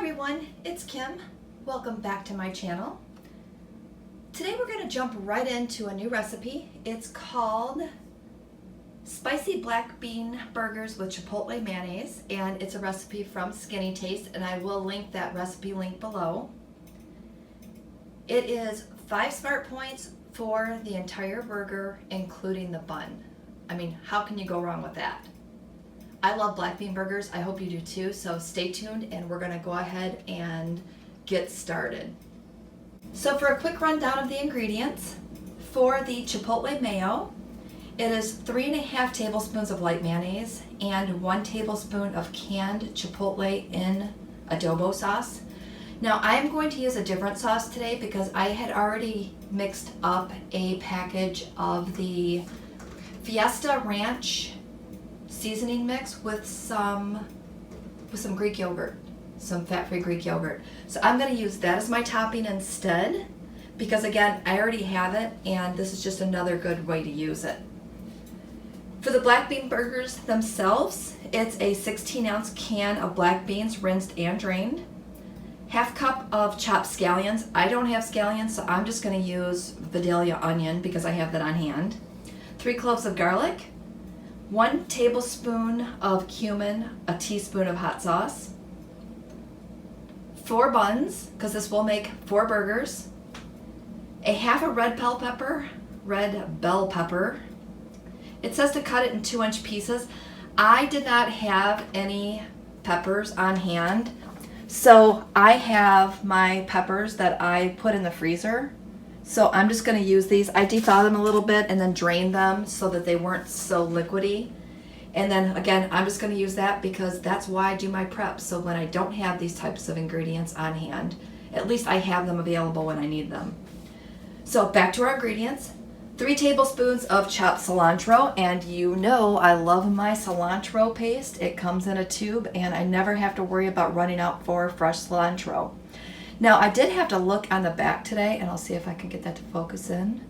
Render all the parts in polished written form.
everyone, it's Kim. Welcome back to my channel. Today we're going to jump right into a new recipe. It's called Spicy Black Bean Burgers with Chipotle Mayonnaise, and it's a recipe from Skinny Taste, and I will link that recipe link below. It is 5 smart points for the entire burger, including the bun. I mean, how can you go wrong with that? I love black bean burgers. I hope you do too, so stay tuned and we're gonna go ahead and get started. So for a quick rundown of the ingredients, for the Chipotle mayo, it is 3.5 tablespoons of light mayonnaise and 1 tablespoon of canned Chipotle in adobo sauce. Now I am going to use a different sauce today because I had already mixed up a package of the Fiesta Ranch seasoning mix with some Greek yogurt, some fat-free Greek yogurt. So I'm going to use that as my topping instead because again, I already have it and this is just another good way to use it. For the black bean burgers themselves, it's a 16-ounce can of black beans rinsed and drained, half cup of chopped scallions. I don't have scallions, so I'm just going to use Vidalia onion because I have that on hand, 3 cloves of garlic, 1 tablespoon of cumin, a teaspoon of hot sauce, 4 buns, because this will make 4 burgers, a half a red bell pepper. It says to cut it in 2-inch pieces. I did not have any peppers on hand, so I have my peppers that I put in the freezer. So I'm just going to use these. I defiled them a little bit and then drained them so that they weren't so liquidy. And then again, I'm just going to use that because that's why I do my prep. So when I don't have these types of ingredients on hand, at least I have them available when I need them. So back to our ingredients. 3 tablespoons of chopped cilantro, and you know I love my cilantro paste. It comes in a tube and I never have to worry about running out for fresh cilantro. Now I did have to look on the back today, and I'll see if I can get that to focus in.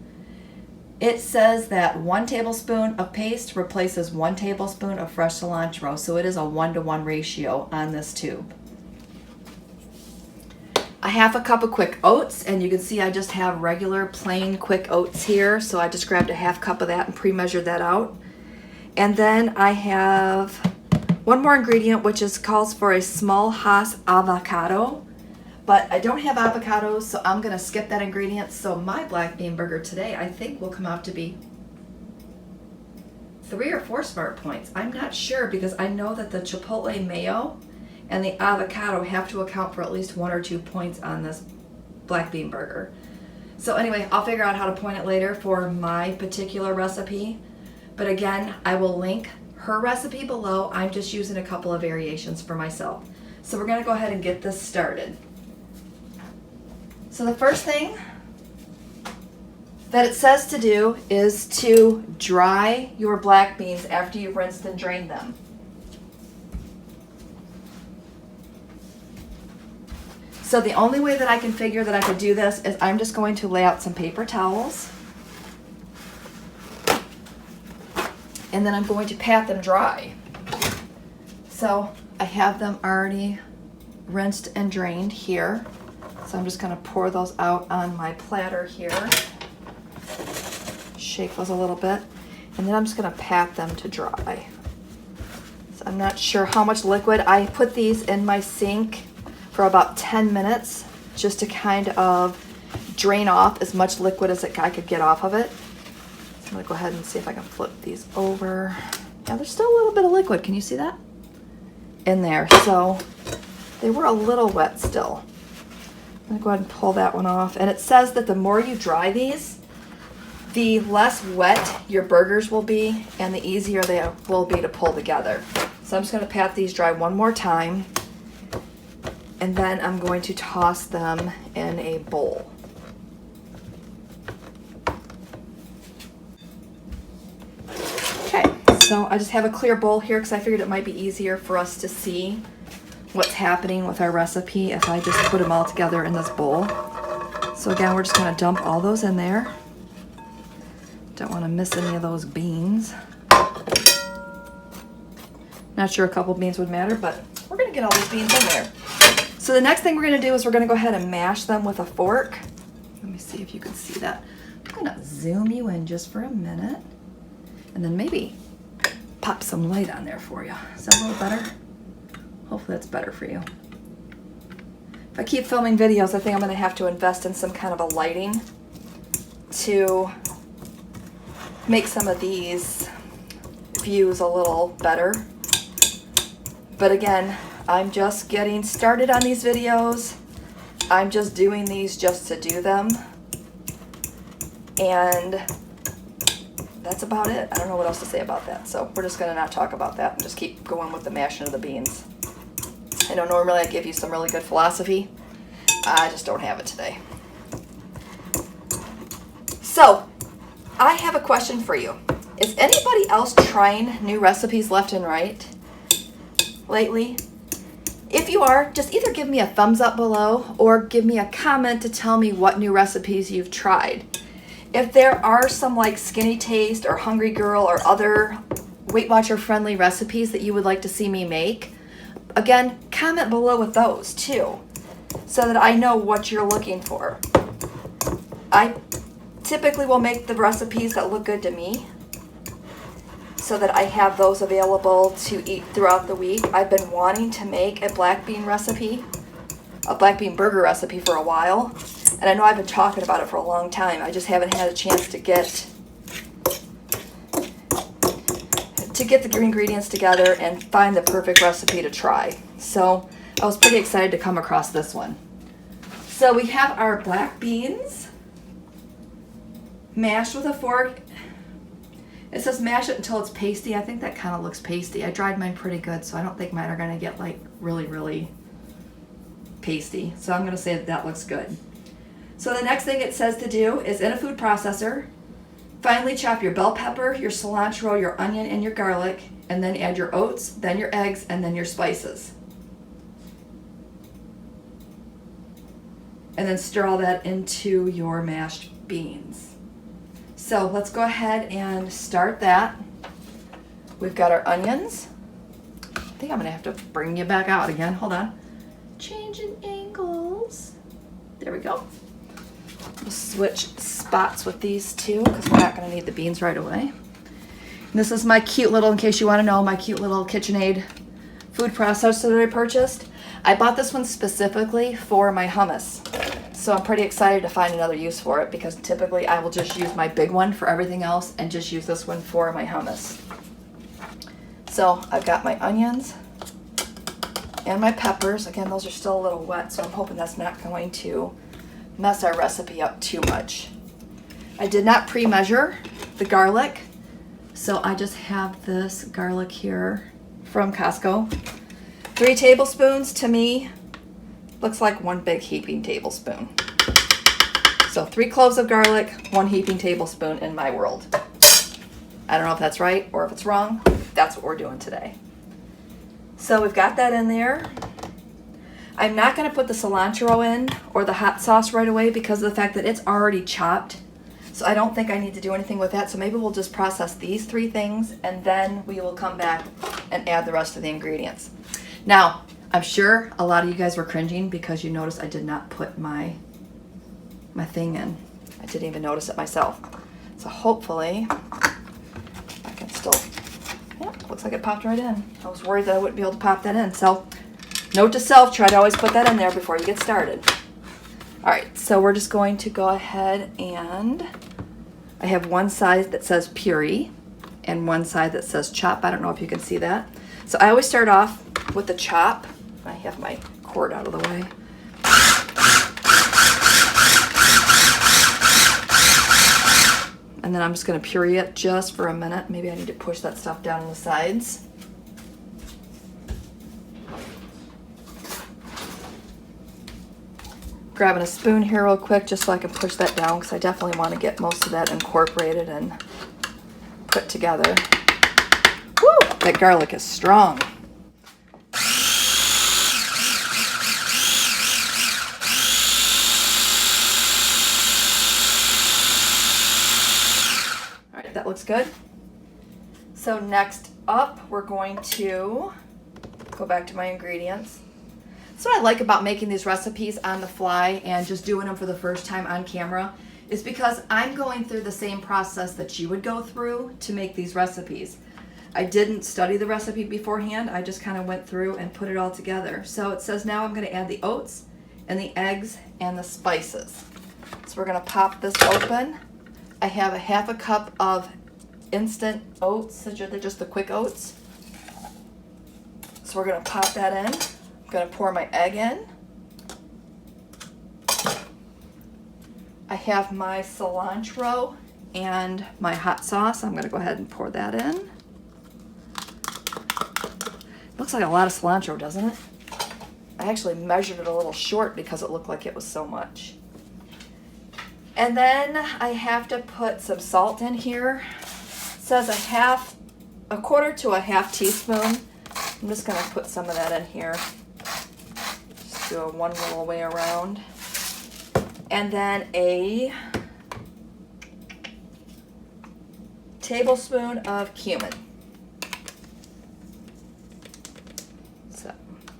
It says that 1 tablespoon of paste replaces 1 tablespoon of fresh cilantro, so it is a 1-to-1 ratio on this tube. A half a cup of quick oats, and you can see I just have regular plain quick oats here, so I just grabbed a half cup of that and pre-measured that out. And then I have one more ingredient, which calls for a small Hass avocado. But I don't have avocados, so I'm going to skip that ingredient. So my black bean burger today, I think, will come out to be 3 or 4 smart points. I'm not sure because I know that the Chipotle mayo and the avocado have to account for at least 1 or 2 points on this black bean burger. So anyway, I'll figure out how to point it later for my particular recipe. But again, I will link her recipe below. I'm just using a couple of variations for myself. So we're going to go ahead and get this started. So the first thing that it says to do is to dry your black beans after you've rinsed and drained them. So the only way that I can figure that I could do this is I'm just going to lay out some paper towels. And then I'm going to pat them dry. So I have them already rinsed and drained here. So I'm just going to pour those out on my platter here. Shake those a little bit. And then I'm just going to pat them to dry. So I'm not sure how much liquid. I put these in my sink for about 10 minutes just to kind of drain off as much liquid as I could get off of it. So I'm going to go ahead and see if I can flip these over. Yeah, there's still a little bit of liquid. Can you see that? In there. So they were a little wet still. I'm going to go ahead and pull that one off. And it says that the more you dry these, the less wet your burgers will be and the easier they will be to pull together. So I'm just going to pat these dry one more time. And then I'm going to toss them in a bowl. Okay, so I just have a clear bowl here because I figured it might be easier for us to see what's happening with our recipe if I just put them all together in this bowl. So again, we're just going to dump all those in there. Don't want to miss any of those beans. Not sure a couple beans would matter, but we're going to get all these beans in there. So the next thing we're gonna do is we're gonna go ahead and mash them with a fork. Let me see if you can see that. I'm gonna zoom you in just for a minute and then maybe pop some light on there for you. Is that a little better? Hopefully that's better for you. If I keep filming videos, I think I'm gonna have to invest in some kind of a lighting to make some of these views a little better. But again, I'm just getting started on these videos. I'm just doing these just to do them. And that's about it. I don't know what else to say about that. So we're just gonna not talk about that and just keep going with the mashing of the beans. I know normally I give you some really good philosophy. I just don't have it today. So I have a question for you. Is anybody else trying new recipes left and right lately? If you are, just either give me a thumbs up below or give me a comment to tell me what new recipes you've tried. If there are some like Skinny Taste or Hungry Girl or other Weight Watcher friendly recipes that you would like to see me make, again, comment below with those too, so that I know what you're looking for. I typically will make the recipes that look good to me, so that I have those available to eat throughout the week. I've been wanting to make a black bean recipe, a black bean burger recipe for a while. And I know I've been talking about it for a long time. I just haven't had a chance to get the ingredients together and find the perfect recipe to try. So I was pretty excited to come across this one. So we have our black beans mashed with a fork. It says mash it until it's pasty. I think that kind of looks pasty. I dried mine pretty good, so I don't think mine are gonna get like really, really pasty. So I'm gonna say that looks good. So the next thing it says to do is in a food processor, finely chop your bell pepper, your cilantro, your onion, and your garlic, and then add your oats, then your eggs, and then your spices. And then stir all that into your mashed beans. So let's go ahead and start that. We've got our onions. I think I'm gonna have to bring you back out again. Hold on. Changing angles. There we go. We'll switch spots with these two because we're not gonna need the beans right away. And this is my cute little, in case you wanna know, my cute little KitchenAid food processor that I purchased. I bought this one specifically for my hummus. So I'm pretty excited to find another use for it because typically I will just use my big one for everything else and just use this one for my hummus. So I've got my onions and my peppers. Again, those are still a little wet, so I'm hoping that's not going to mess our recipe up too much. I did not pre-measure the garlic, so I just have this garlic here from Costco. 3 tablespoons to me looks like 1 big heaping tablespoon. So 3 cloves of garlic, 1 heaping tablespoon in my world. I don't know if that's right or if it's wrong. That's what we're doing today. So we've got that in there. I'm not going to put the cilantro in or the hot sauce right away because of the fact that it's already chopped. So I don't think I need to do anything with that. So maybe we'll just process these 3 things and then we will come back and add the rest of the ingredients. Now, I'm sure a lot of you guys were cringing because you noticed I did not put my thing in. I didn't even notice it myself. So hopefully I can still, yeah, looks like it popped right in. I was worried that I wouldn't be able to pop that in. So note to self, try to always put that in there before you get started. All right, so we're just going to go ahead and I have one side that says puree and one side that says chop. I don't know if you can see that. So I always start off with the chop. I have my cord out of the way. And then I'm just going to puree it just for a minute. Maybe I need to push that stuff down on the sides. Grabbing a spoon here real quick just so I can push that down because I definitely want to get most of that incorporated and put together. Woo! That garlic is strong. All right, that looks good. So next up, we're going to go back to my ingredients. That's what I like about making these recipes on the fly and just doing them for the first time on camera, is because I'm going through the same process that you would go through to make these recipes. I didn't study the recipe beforehand. I just kind of went through and put it all together. So it says now I'm going to add the oats and the eggs and the spices. So we're going to pop this open. I have a half a cup of instant oats, they're just the quick oats. So we're going to pop that in. I'm going to pour my egg in. I have my cilantro and my hot sauce. I'm going to go ahead and pour that in. Looks like a lot of cilantro, doesn't it? I actually measured it a little short because it looked like it was so much. And then I have to put some salt in here. It says a quarter to a half teaspoon. I'm just going to put some of that in here. Just do one little way around. And then a tablespoon of cumin. So,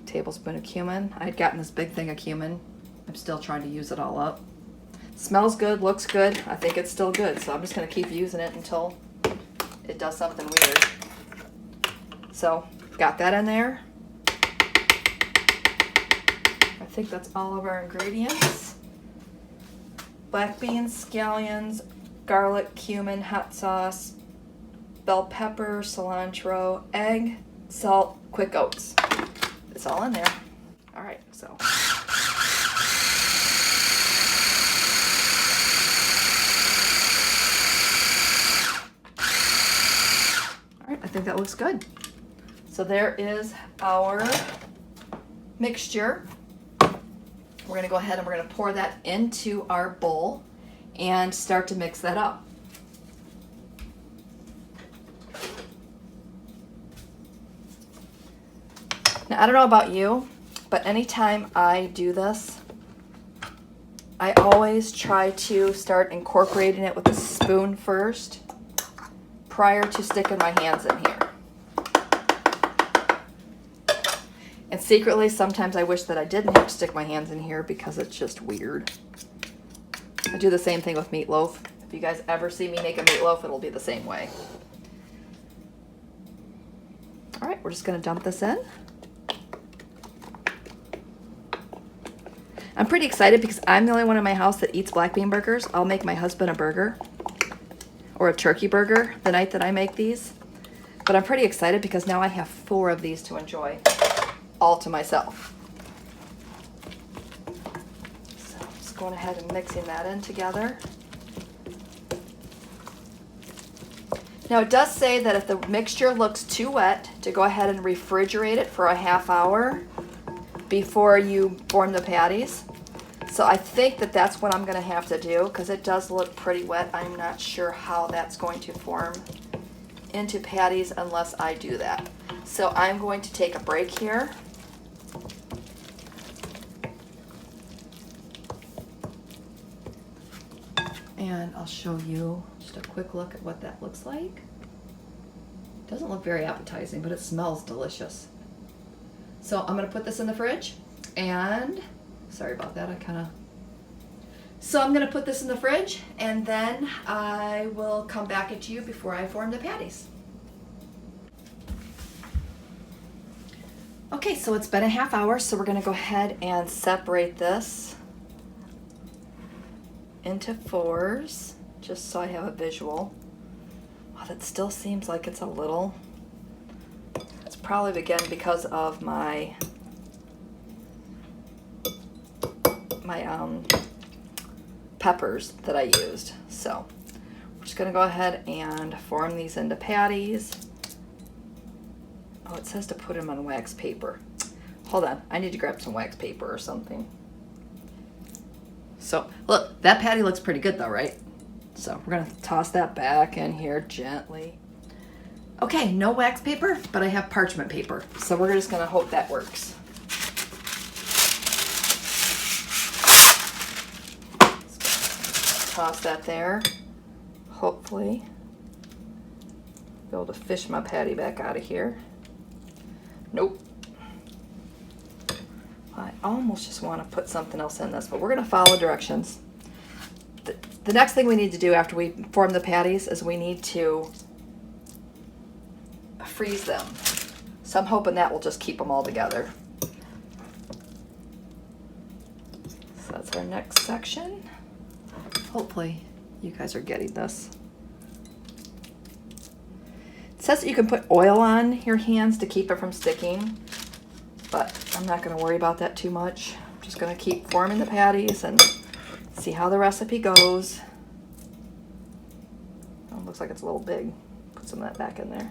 tablespoon of cumin. I had gotten this big thing of cumin. I'm still trying to use it all up. Smells good, looks good. I think it's still good, so I'm just going to keep using it until it does something weird. So, got that in there. I think that's all of our ingredients. Black beans, scallions, garlic, cumin, hot sauce, bell pepper, cilantro, egg, salt, quick oats. It's all in there. All right, so. I think that looks good. So there is our mixture. We're going to go ahead and we're going to pour that into our bowl and start to mix that up. Now, I don't know about you, but anytime I do this, I always try to start incorporating it with a spoon first, prior to sticking my hands in here. And secretly, sometimes I wish that I didn't have to stick my hands in here because it's just weird. I do the same thing with meatloaf. If you guys ever see me make a meatloaf, it'll be the same way. All right, we're just gonna dump this in. I'm pretty excited because I'm the only one in my house that eats black bean burgers. I'll make my husband a burger or a turkey burger the night that I make these. But I'm pretty excited because now I have 4 of these to enjoy all to myself. So I'm just going ahead and mixing that in together. Now it does say that if the mixture looks too wet, to go ahead and refrigerate it for a half hour before you form the patties. So I think that that's what I'm going to have to do because it does look pretty wet. I'm not sure how that's going to form into patties unless I do that. So I'm going to take a break here. And I'll show you just a quick look at what that looks like. It doesn't look very appetizing, but it smells delicious. So I'm going to put this in the fridge and sorry about that, So I'm going to put this in the fridge and then I will come back at you before I form the patties. Okay, so it's been a half hour, so we're going to go ahead and separate this into 4s, just so I have a visual. Wow, that still seems like it's a little. It's probably, again, because of my peppers that I used. So we're just going to go ahead and form these into patties. Oh, it says to put them on wax paper. Hold on, I need to grab some wax paper or something. So look, that patty looks pretty good though, right? So we're gonna toss that back in here gently. Okay, no wax paper, but I have parchment paper. So we're just gonna hope that works. Toss that there. Hopefully, be able to fish my patty back out of here. Nope. I almost just want to put something else in this, but we're going to follow directions. The next thing we need to do after we form the patties is we need to freeze them. So I'm hoping that will just keep them all together. So that's our next section. Hopefully you guys are getting this. It says that you can put oil on your hands to keep it from sticking, but I'm not going to worry about that too much. I'm just going to keep forming the patties and see how the recipe goes. Oh, looks like it's a little big. Put some of that back in there.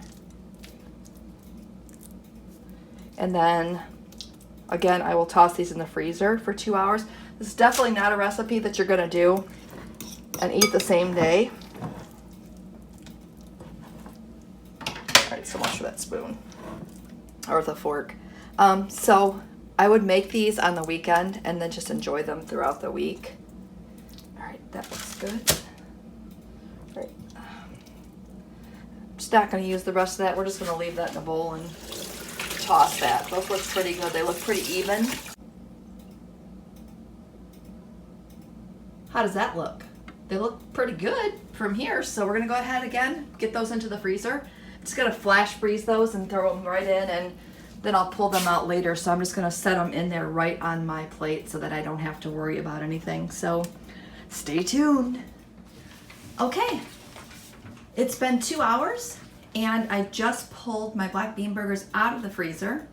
And then, again, I will toss these in the freezer for 2 hours. This is definitely not a recipe that you're going to do and eat the same day. All right, so much for that spoon or the fork. So I would make these on the weekend and then just enjoy them throughout the week. All right, that looks good. All right. I'm just not going to use the rest of that. We're just going to leave that in a bowl and toss that. Those look pretty good. They look pretty even. How does that look? They look pretty good from here. So we're going to go ahead again, get those into the freezer. I'm just going to flash freeze those and throw them right in, and then I'll pull them out later. So I'm just going to set them in there right on my plate so that I don't have to worry about anything. So stay tuned. Okay, it's been 2 hours and I just pulled my black bean burgers out of the freezer.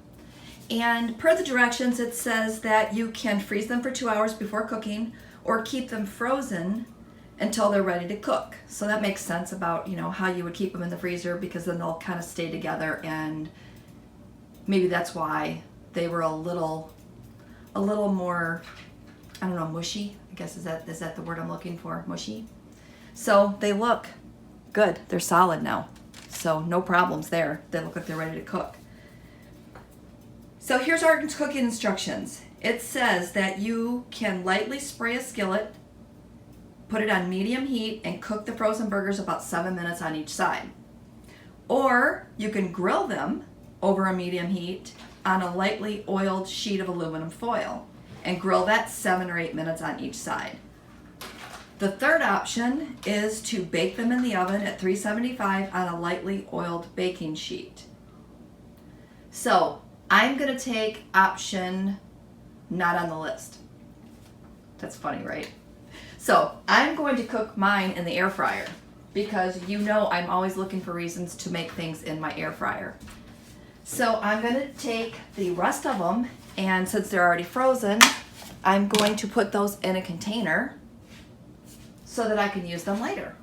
And per the directions, it says that you can freeze them for 2 hours before cooking or keep them frozen until they're ready to cook. So that makes sense about, you know, how you would keep them in the freezer, because then they'll kind of stay together, and maybe that's why they were a little more, I don't know, mushy. I guess is that the word I'm looking for? Mushy. So they look good. They're solid now. So no problems there. They look like they're ready to cook. So here's our cooking instructions. It says that you can lightly spray a skillet, put it on medium heat, and cook the frozen burgers about 7 minutes on each side. Or you can grill them over a medium heat on a lightly oiled sheet of aluminum foil and grill that 7 or 8 minutes on each side. The third option is to bake them in the oven at 375 on a lightly oiled baking sheet. So I'm going to take option not on the list. That's funny, right? So I'm going to cook mine in the air fryer, because you know I'm always looking for reasons to make things in my air fryer. So I'm going to take the rest of them, and since they're already frozen, I'm going to put those in a container so that I can use them later.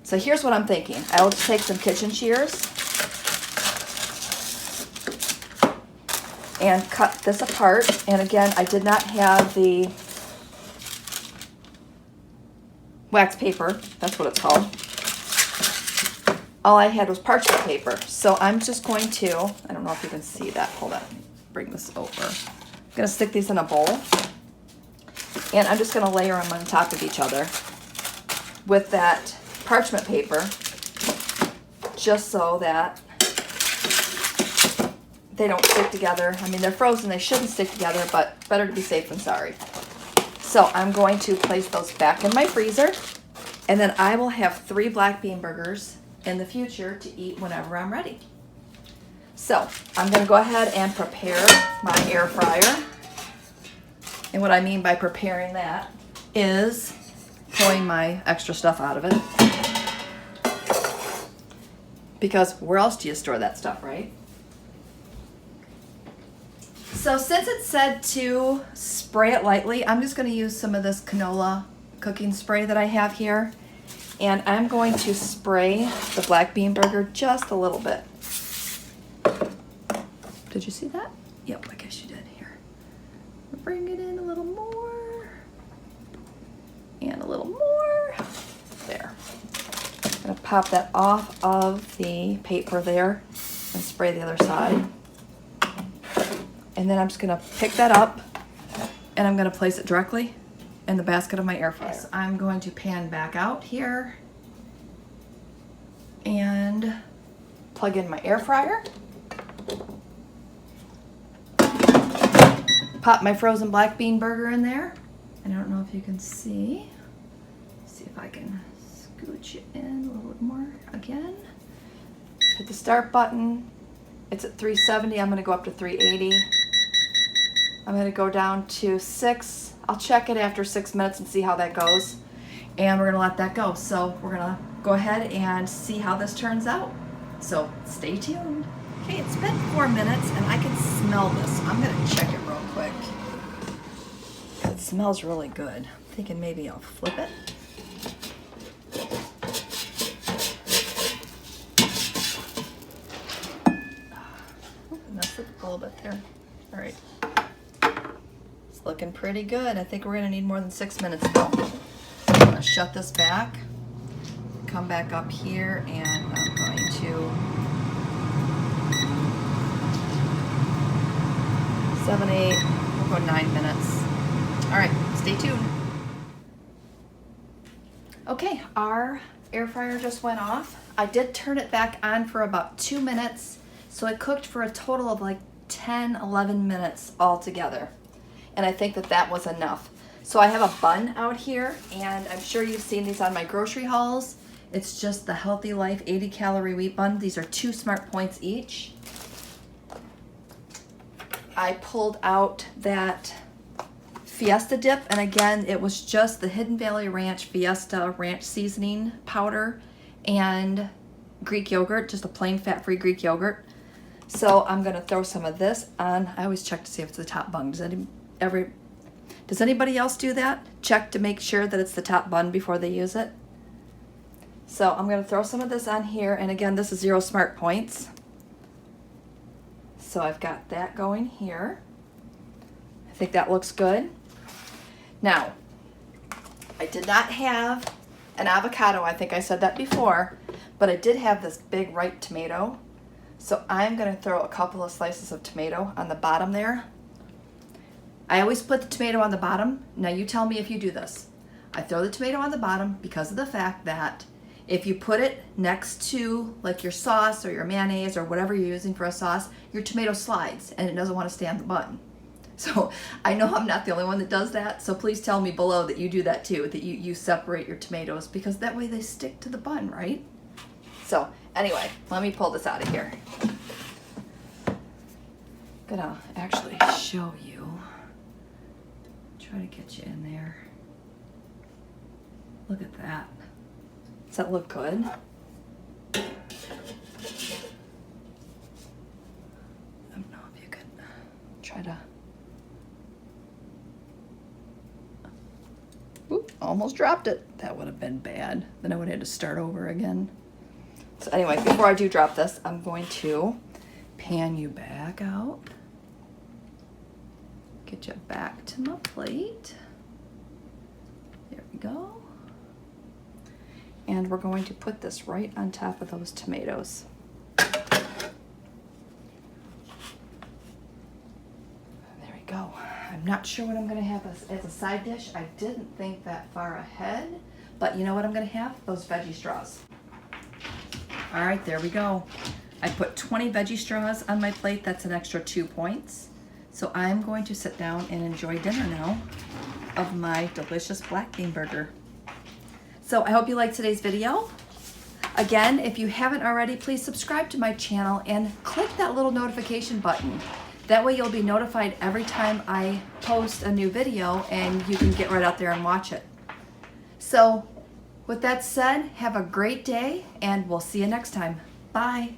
So here's what I'm thinking. I will just take some kitchen shears and cut this apart. And again, I did not have the wax paper. That's what it's called. All I had was parchment paper. So I'm just going to, I don't know if you can see that. Hold on, bring this over. I'm gonna stick these in a bowl, and I'm just gonna layer them on top of each other with that parchment paper, just so that they don't stick together. I mean, they're frozen, they shouldn't stick together, but better to be safe than sorry. So I'm going to place those back in my freezer, and then I will have 3 black bean burgers in the future to eat whenever I'm ready. So I'm going to go ahead and prepare my air fryer. And what I mean by preparing that is pulling my extra stuff out of it, because where else do you store that stuff, right? So since it said to spray it lightly, I'm just going to use some of this canola cooking spray that I have here, and I'm going to spray the black bean burger just a little bit. Did you see that? Yep, I guess you did. Here, bring it in a little more, and a little more. There. I'm going to pop that off of the paper there and spray the other side. And then I'm just going to pick that up, and I'm going to place it directly in the basket of my air fryer. So I'm going to pan back out here and plug in my air fryer. pop my frozen black bean burger in there. And I don't know if you can see. Let's see if I can scooch it in a little bit more again. Hit the start button. It's at 370. I'm going to go up to 380. I'm going to go down to 6. I'll check it after 6 minutes and see how that goes. And we're going to let that go. So we're going to go ahead and see how this turns out. So stay tuned. Okay, it's been 4 minutes and I can smell this. I'm going to check it real quick. It smells really good. I'm thinking maybe I'll flip it. Messed up a little bit there. All right. It's looking pretty good. I think we're going to need more than 6 minutes though. I'm going to shut this back, come back up here, and I'm going to 7, 8, we'll go 9 minutes. All right, stay tuned. Okay, our air fryer just went off. I did turn it back on for about 2 minutes, so it cooked for a total of like 10, 11 minutes altogether. And I think that that was enough. So I have a bun out here, and I'm sure you've seen these on my grocery hauls. It's just the Healthy Life 80 calorie wheat bun. These are 2 Smart Points each. I pulled out that Fiesta dip, and again, it was just the Hidden Valley Ranch Fiesta ranch seasoning powder and Greek yogurt, just a plain fat-free Greek yogurt. So I'm gonna throw some of this on. I always check to see if it's the top bun. Does anybody else do that? Check to make sure that it's the top bun before they use it. So I'm gonna throw some of this on here, and again, this is 0 Smart Points. So I've got that going here. I think that looks good. Now, I did not have an avocado. I think I said that before, but I did have this big ripe tomato. So I'm gonna throw a couple of slices of tomato on the bottom there. I always put the tomato on the bottom. Now you tell me if you do this. I throw the tomato on the bottom because of the fact that if you put it next to like your sauce or your mayonnaise or whatever you're using for a sauce, your tomato slides and it doesn't want to stay on the bun. So I know I'm not the only one that does that, so please tell me below that you do that too, that you separate your tomatoes, because that way they stick to the bun, right? So anyway, let me pull this out of here. Gonna actually show you. Try to get you in there. Look at that. Does that look good? I don't know if you can try to. Oop, almost dropped it. That would have been bad. Then I would have had to start over again. So anyway, before I do drop this, I'm going to pan you back out. Get you back to my plate. There we go. And we're going to put this right on top of those tomatoes. There we go. I'm not sure what I'm gonna have as a side dish. I didn't think that far ahead, but you know what I'm gonna have? Those veggie straws. All right, there we go. I put 20 veggie straws on my plate. That's an extra 2 points. So I'm going to sit down and enjoy dinner now of my delicious black bean burger. So I hope you liked today's video. Again, if you haven't already, please subscribe to my channel and click that little notification button. That way you'll be notified every time I post a new video and you can get right out there and watch it. So with that said, have a great day and we'll see you next time. Bye.